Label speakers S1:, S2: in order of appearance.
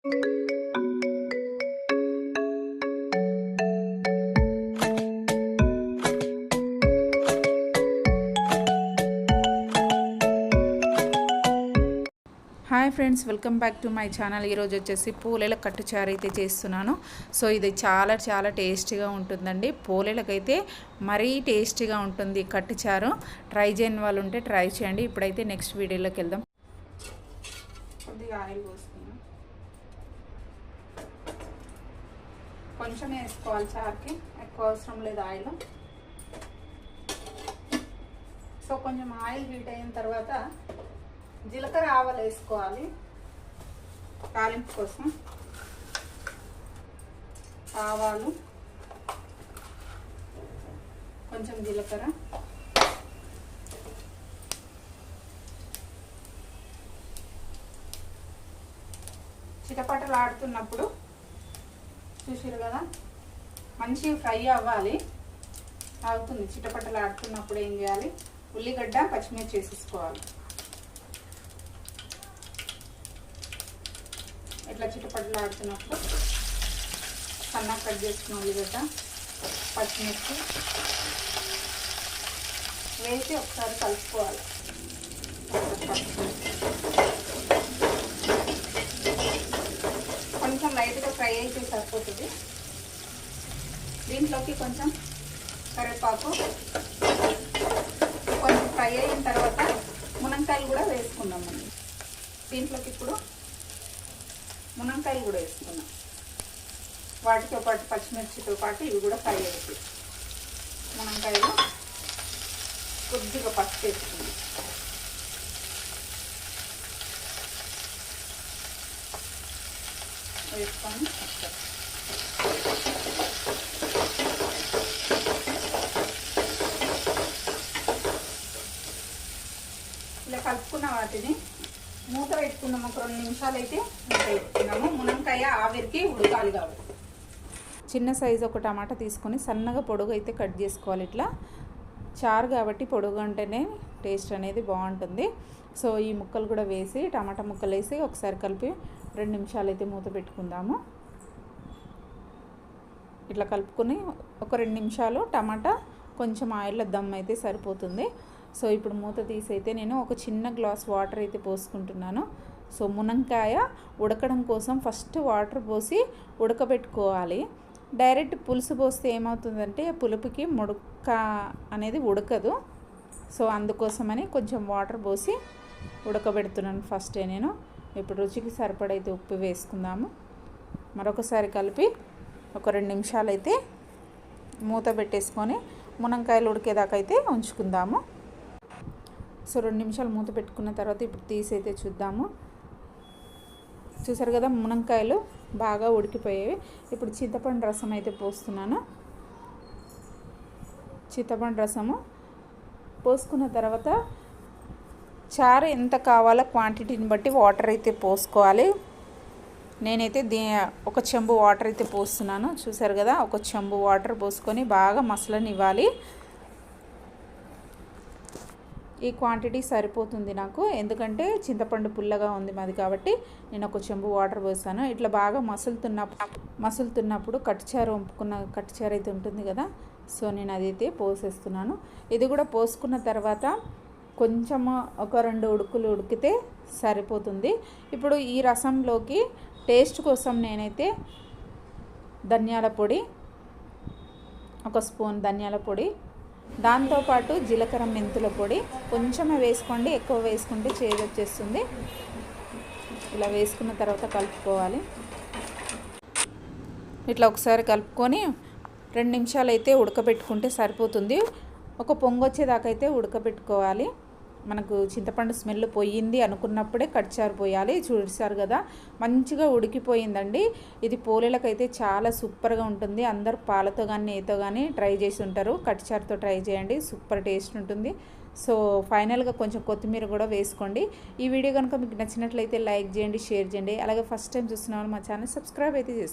S1: Hi friends, welcome back to my channel. ఈరోజు వచ్చేసి పూలేల కట్టుచారు అయితే చేస్తున్నాను. సో ఇది చాలా చాలా టేస్టీగా ఉంటుందండి. పూలేలకైతే మరీ టేస్టీగా ఉంటుంది కట్టుచారు. ట్రై చేయని వాళ్ళు ఉంటే ట్రై చేయండి. ఇప్పుడైతే నెక్స్ట్ వీడియోలోకి వెళ్దాం. కొద్దిగా ఆయిల్ పోసుకున్నాం, కొంచెం వేసుకోవాలి చారుకి, ఎక్కువ అవసరం లేదు ఆయిల్. సో కొంచెం ఆయిల్ హీట్ అయిన తర్వాత జీలకర్ర ఆవాలు వేసుకోవాలి తాలింపు కోసం. ఆవాలు, కొంచెం జీలకర్ర, చిటపటలు ఆడుతున్నప్పుడు చూసారు కదా, మంచిగా ఫ్రై అవ్వాలి. అవుతుంది చిటపటలు ఆడుతున్నప్పుడు ఏం చేయాలి, ఉల్లిగడ్డ పచ్చిమిర్చి వేసేసుకోవాలి. ఇట్లా చిటపటలు ఆడుతున్నప్పుడు సన్నగా కట్ చేసుకున్న ఉల్లిగడ్డ పచ్చిమిర్చి వేసి ఒకసారి కలుపుకోవాలి. కొంచెం లైట్గా ఫ్రై అయితే సరిపోతుంది. దీంట్లోకి కొంచెం కరివేపాకు, కొంచెం ఫ్రై అయిన తర్వాత మునక్కాయలు కూడా వేసుకుందాం. మనం దీంట్లోకి ఇప్పుడు మునక్కాయలు కూడా వేసుకున్నాం. వాటితో పాటు పచ్చిమిర్చితో పాటు ఇవి కూడా ఫ్రై అవుతాయి. మునక్కాయలు కొద్దిగా పసుపు వేసుకున్నాం. వేసుకొని ఇలా కలుపుకున్న వాటిని మూత పెట్టుకున్నాము. ఒక 2 నిమిషాలు అయితే మూత పెట్టుకున్నాము. మునక్కాయ ఆవిరికి ఉడకాలి కాబట్టి. చిన్న సైజు ఒక టమాటా తీసుకొని సన్నగా పొడుగు అయితే కట్ చేసుకోవాలి. ఇట్లా చారు కాబట్టి పొడుగు అంటేనే టేస్ట్ అనేది బాగుంటుంది. సో ఈ ముక్కలు కూడా వేసి, టమాటా ముక్కలు వేసి ఒకసారి కలిపి 2 నిమిషాలు అయితే మూత పెట్టుకుందాము. ఇట్లా కలుపుకొని ఒక 2 నిమిషాలు టమాటా కొంచెం ఆయిల్లో దమ్ అయితే సరిపోతుంది. సో ఇప్పుడు మూత తీసి అయితే నేను ఒక చిన్న గ్లాస్ వాటర్ అయితే పోసుకుంటున్నాను. సో మునక్కాయ ఉడకడం కోసం ఫస్ట్ వాటర్ పోసి ఉడకబెట్టుకోవాలి. డైరెక్ట్ పులుసు పోస్తే ఏమవుతుందంటే పులుపుకి ముడక అనేది ఉడకదు. సో అందుకోసమని కొంచెం వాటర్ పోసి ఉడకబెడుతున్నాను ఫస్టే నేను. ఇప్పుడు రుచికి సరిపడైతే ఉప్పు వేసుకుందాము. మరొకసారి కలిపి ఒక 2 నిమిషాలు అయితే మూత పెట్టేసుకొని మునక్కాయలు ఉడికేదాకా అయితే ఉంచుకుందాము. సో 2 నిమిషాలు మూత పెట్టుకున్న తర్వాత ఇప్పుడు తీసి అయితే చూద్దాము. చూసారు కదా, మునక్కాయలు బాగా ఉడికిపోయేవి. ఇప్పుడు చింతపండు రసం అయితే పోస్తున్నాను. చింతపండు రసము పోసుకున్న తర్వాత చారు ఎంత కావాలో క్వాంటిటీని బట్టి వాటర్ అయితే పోసుకోవాలి. నేనైతే ఒక చెంబు వాటర్ అయితే పోస్తున్నాను. చూసారు కదా, ఒక చెంబు వాటర్ పోసుకొని బాగా మసలనివ్వాలి. ఈ క్వాంటిటీ సరిపోతుంది నాకు, ఎందుకంటే పుల్లగా ఉంది మాది కాబట్టి నేను ఒక చెంబు వాటర్ పోసాను. ఇట్లా బాగా మసులుతున్నప్పుడు కట్టుచారు, వంపుకున్న కట్టుచారు అయితే ఉంటుంది కదా, సో నేను అదైతే పోసేస్తున్నాను. ఇది కూడా పోసుకున్న తర్వాత కొంచెం ఒక 2 ఉడుకులు ఉడికితే సరిపోతుంది. ఇప్పుడు ఈ రసంలోకి టేస్ట్ కోసం నేనైతే ధనియాల పొడి, ఒక స్పూన్ ధనియాల పొడి, దాంతోపాటు జీలకర్ర మెంతుల పొడి కొంచెమే వేసుకోండి, ఎక్కువ వేసుకుంటే చేదు వచ్చేస్తుంది. ఇలా వేసుకున్న తర్వాత కలుపుకోవాలి. ఇట్లా ఒకసారి కలుపుకొని 2 నిమిషాలు అయితే ఉడకబెట్టుకుంటే సరిపోతుంది. ఒక పొంగొచ్చేదాకా అయితే ఉడకబెట్టుకోవాలి. మనకు చింతపండు స్మెల్ పోయింది అనుకున్నప్పుడే కట్చారు పోయాలి. చూసారు కదా, మంచిగా ఉడికిపోయిందండి. ఇది పోలేలకైతే చాలా సూపర్గా ఉంటుంది. అందరు పాలతో కానీ నెయ్యితో కానీ ట్రై చేసి ఉంటారు. కట్చారుతో ట్రై చేయండి, సూపర్ టేస్ట్ ఉంటుంది. సో ఫైనల్గా కొంచెం కొత్తిమీర కూడా వేసుకోండి. ఈ వీడియో కనుక మీకు నచ్చినట్లయితే లైక్ చేయండి, షేర్ చేయండి. అలాగే ఫస్ట్ టైం చూస్తున్న వాళ్ళు మా ఛానల్ సబ్స్క్రైబ్ అయితే చేసుకోండి.